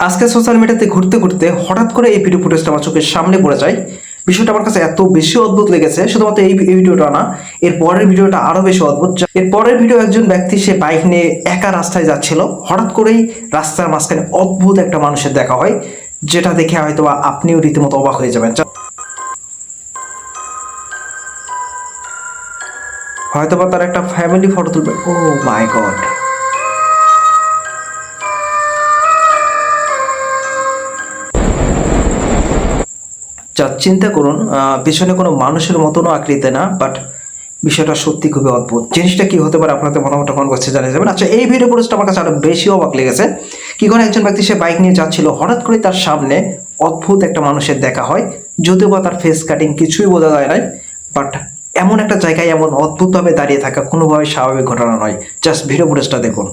আজকে সোশ্যাল মিডিয়াতে ঘুরতে ঘুরতে হঠাৎ করে এই ভিডিও ফুটেজটা আমার চোখের সামনে পড়ে যায়। বিষয়টা আমার কাছে এত বেশি অদ্ভুত লেগেছে, শুধুমাত্র এই ভিডিওটা না, এর পরের ভিডিওটা আরো বেশি অদ্ভুত। এর পরের ভিডিও একজন ব্যক্তি সে বাইক নিয়ে একা রাস্তায় যাচ্ছিল, হঠাৎ করেই রাস্তার মাঝখানে অদ্ভুত একটা মানুষের দেখা হয়, যেটা দেখে হয়তো আপনিও রীতিমতো অবাক হয়ে যাবেন। হয়তোবা তার একটা ফ্যামিলি ফটো তুলবে। ও মাই গড! যা চিন্তা করুন, পিছনে কোনো মানুষের মতনও আকৃতি না, বাট বিষয়টা সত্যি খুবই অদ্ভুত। জিনিসটা কি হতে পারে আপনাদের মতামত কমেন্ট বক্সে জানিয়ে যাবেন। আচ্ছা, এই ভিডিও ফুটেজটা আমার কাছে আরো বেশি অবাক লেগেছে। কি করে একজন ব্যক্তি সে বাইক নিয়ে যাচ্ছিল, হঠাৎ করে তার সামনে অদ্ভুত একটা মানুষের দেখা হয়, যদিও বা তার ফেস কাটিং কিছুই বোঝা যায় নাই, বাট এমন একটা জায়গায় এমন অদ্ভুতভাবে দাঁড়িয়ে থাকা কোনোভাবে স্বাভাবিক ঘটনা নয়। জাস্ট ভিডিও ফুটেজটা দেখুন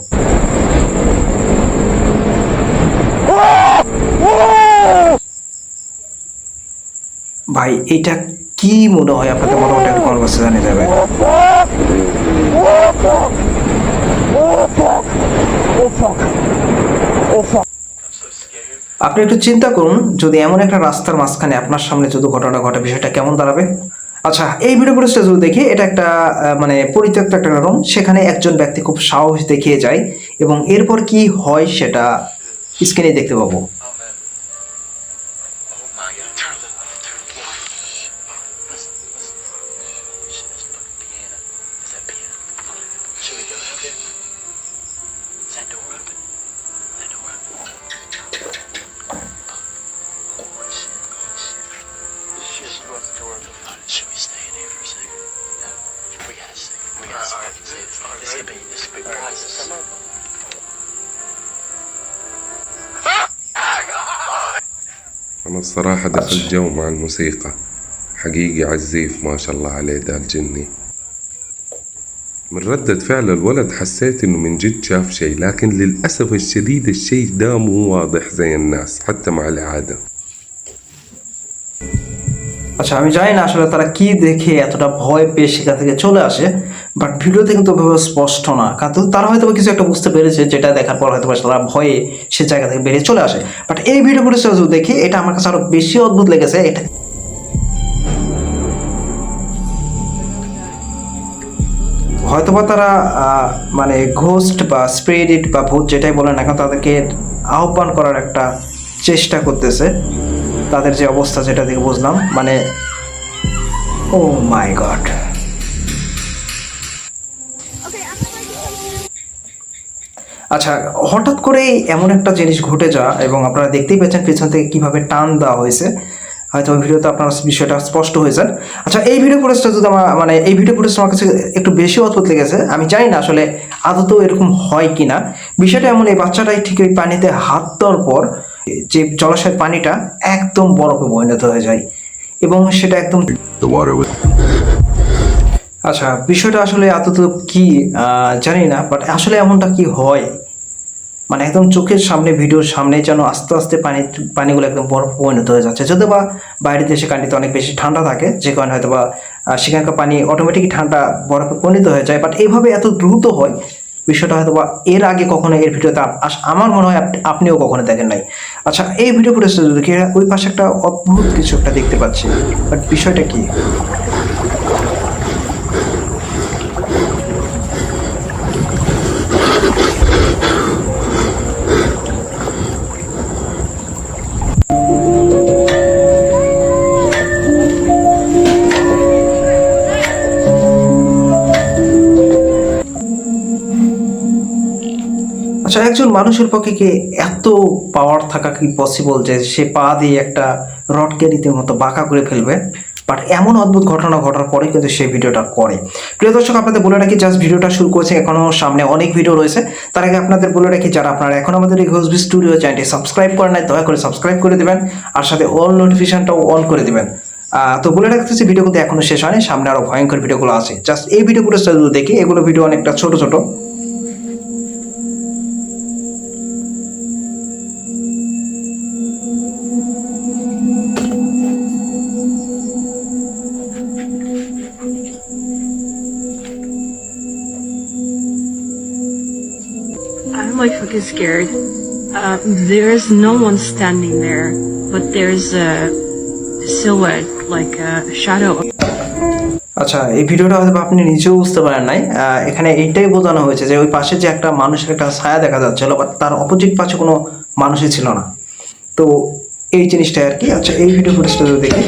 ভাই, এটা কি মনে হয় আপনাদের মতামত একটু কমেন্ট বক্সে জানিয়ে যাবে। আপনি একটু চিন্তা করুন, যদি এমন একটা রাস্তার মাঝখানে আপনার সামনে যদি ঘটনা ঘটে, বিষয়টা কেমন দাঁড়াবে। আচ্ছা, এই ভিডিও ফুটেজটা যদি দেখি, এটা একটা মানে পরিত্যক্ত একটা রুম, সেখানে একজন ব্যক্তি খুব সাহস দেখিয়ে যায় এবং এরপর কি হয় সেটা স্ক্রিনে দেখতে পাবো। Should we stay in here for a second? No. We gotta stay. We gotta stay. This could be priceless. أنا الصراحة دخلت جو مع الموسيقى حقيقي عزيف ما شاء الله عليه ده الجني. من ردة فعل الولد حسيت إنه من جد شاف شيء، لكن للأسف الشديد الشيء ده مو واضح زي الناس حتى مع الإعادة. আচ্ছা, আমি জানি না আসলে তারা কি দেখে এতটা ভয় পেয়ে সেখান থেকে চলে আসে, বাট ভিডিওতে কিন্তু ওভাবে স্পষ্ট না, কারণ তারা হয়তো কিছু একটা বুঝতে পেরেছে, যেটা দেখার পর হয়তো তারা ভয়ে সে জায়গা থেকে বেরিয়ে চলে আসে। বাট এই ভিডিও ফুটেজটা যদি দেখি, এটা আমার কাছে আরো বেশি অদ্ভুত লেগেছে। এটা হয়তোবা তারা মানে ঘোস্ট বা স্পিরিট বা ভূত যেটাই বলেন না কেন, তাদেরকে আহ্বান করার একটা চেষ্টা করতেছে। তাদের যে অবস্থা, যেটা থেকে বুঝলাম, মানে ও মাই গড! আচ্ছা, হঠাৎ করেই এমন একটা জিনিস ঘটে যাওয়া, এবং আপনারা দেখতেই পেয়েছেন পিছন থেকে কিভাবে টান দেওয়া হয়েছে। হয়তো ওই ভিডিওতে আপনার বিষয়টা স্পষ্ট হয়েছে। আচ্ছা, এই ভিডিও ফুটেজটা যদি মানে এই ভিডিও ফুটেজটা আমার কাছে একটু বেশি অদ্ভুত লেগেছে। আমি জানি না আসলে আদতেও এরকম হয় কিনা। বিষয়টা এমন, এই বাচ্চাটাই ঠিক ওই পানিতে হাত দেওয়ার পর যে জলাশয়ের পানিটা একদম বরফে পরিণত হয়ে যায় এবং সেটা একদম আচ্ছা, বিষয়টা আসলে আদত কি জানি না, বাট আসলে এমনটা কি হয়, মানে একদম চোখের সামনে, ভিডিওর সামনে যেন আস্তে আস্তে পানিগুলো একদম বরফ পরিণত হয়ে যাচ্ছে। যদিও বা বাইরের দেশে কান্ট্রিতে অনেক বেশি ঠান্ডা থাকে, যে কারণে হয়তো বা সেখানকার পানি অটোমেটিক ঠান্ডা বরফে পরিণত হয়ে যায়, বাট এইভাবে এত দ্রুত হয় বিষয়টা হয়তো বা এর আগে কখনো এর ভিডিওতে আমার মনে হয় আপনিও কখনো দেখেন নাই। আচ্ছা, এই ভিডিও ফুটেজটা দেখি, ওই পাশে একটা অদ্ভুত কিছু একটা দেখতে পাচ্ছি, বাট বিষয়টা কি। আচ্ছা, একজন মানুষের পক্ষে কি এত পাওয়ার থাকা কি পসিবল যে সে পা দিয়ে একটা রডকে রীতিমতো বাঁকা করে ফেলবে? বাট এমন অদ্ভুত ঘটনা ঘটার পরে কিন্তু সেই ভিডিওটা করে। প্রিয় দর্শক, আপনাদের বলে রাখি, জাস্ট ভিডিওটা শুরু করেছে, এখনো সামনে অনেক ভিডিও রয়েছে। তার আগে আপনাদের বলে রাখি, যারা আপনারা এখন আমাদের এই ঘোষবি স্টুডিও চ্যানেলটি সাবস্ক্রাইব করেন নাই, দয়া করে সাবস্ক্রাইব করে দেবেন, আর সাথে অল নোটিফিকেশনটাও অন করে দেবেন। তো বলে রাখতেছি, ভিডিও কিন্তু এখনো শেষ হয়নি, সামনে আরো ভয়ঙ্কর ভিডিওগুলো আছে। জাস্ট এই ভিডিওগুলো যদি দেখি, এগুলো ভিডিও অনেকটা ছোট ছোট। I'm like fucking scared. There's no one standing there, but there's a silhouette, like a shadow. আচ্ছা, এই ভিডিওটা হয়তো আপনি নিজেও বুঝতে পারেন নাই। এখানে এইটাই বোঝানো হয়েছে যে ওই পাশে যে একটা মানুষের একটা ছায়া দেখা যাচ্ছিল, বাট তার অপোজিট পাশে কোনো মানুষই ছিল না। তো এই জিনিসটাই আর কি। আচ্ছা, এই ভিডিও ফুটেজটা যদি দেখি,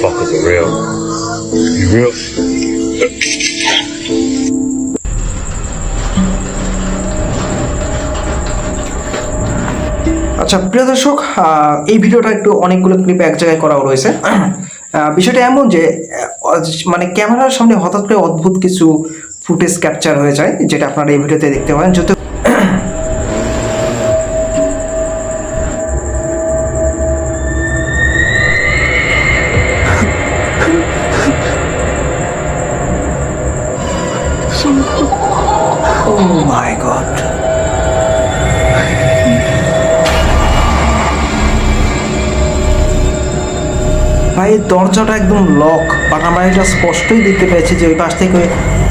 Fuckers are real. You real? আচ্ছা প্রিয় দর্শক, এই ভিডিওটা একটু অনেকগুলো ক্লিপ এক জায়গায় করা রয়েছে। বিষয়টা এমন যে মানে ক্যামেরার সামনে হঠাৎ করে অদ্ভুত কিছু ফুটেজ ক্যাপচার হয়ে যায়, যেটা আপনারা এই ভিডিওতে দেখতে পারেন। যত Oh my God! ভাই দরজাটা একদম লক, বাট আমরা এটা স্পষ্টই দেখতে পেয়েছি যে ওই পাশ থেকে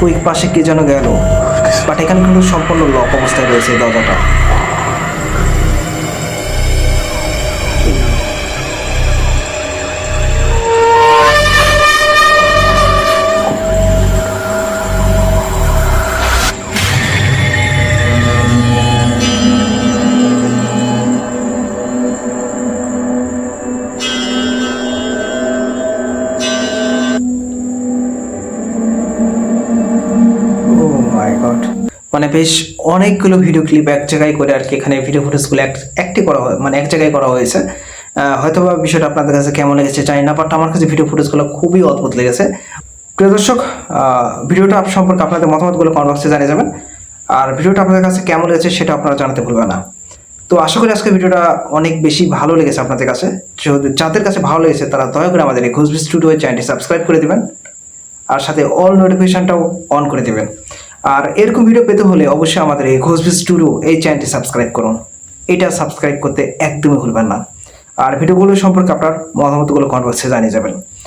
ওই পাশে কে যেন গেল, বাট এখানে কিন্তু সম্পূর্ণ লক অবস্থায় রয়েছে এই দরজাটা। মানে বেশ অনেকগুলো ভিডিও ক্লিপ এক জায়গায় করে আর কি এখানে ভিডিও ফুটেজগুলো একটি করা হয়, মানে এক জায়গায় করা হয়েছে। হয়তো বা বিষয়টা আপনাদের কাছে কেমন লেগেছে জানি না, বাট আমার কাছে ভিডিও ফুটেজগুলো খুবই অদ্ভুত লেগেছে। প্রিয় দর্শক, ভিডিওটা সম্পর্কে আপনাদের মতামতগুলো কমেন্ট বক্সে জানিয়ে যাবেন, আর ভিডিওটা আপনাদের কাছে কেমন লেগেছে সেটা আপনারা জানাতে ভুলবেন না। তো আশা করি আজকে ভিডিওটা অনেক বেশি ভালো লেগেছে আপনাদের কাছে। যাদের কাছে ভালো লেগেছে তারা দয়া করে আমাদের এই ঘোষবি স্টুডিও চ্যানেলটি সাবস্ক্রাইব করে দেবেন, আর সাথে অল নোটিফিকেশনটাও অন করে দেবেন। আর এরকম ভিডিও পেতে হলে অবশ্যই আমাদের এই ঘোষবি স্টুডিও এই চ্যানেলটি সাবস্ক্রাইব করুন। এটা সাবস্ক্রাইব করতে একদমই ভুলবেন না। আর ভিডিওগুলো সম্পর্কে আপনার মতামতগুলো কমেন্ট বক্সে জানিয়ে যাবেন।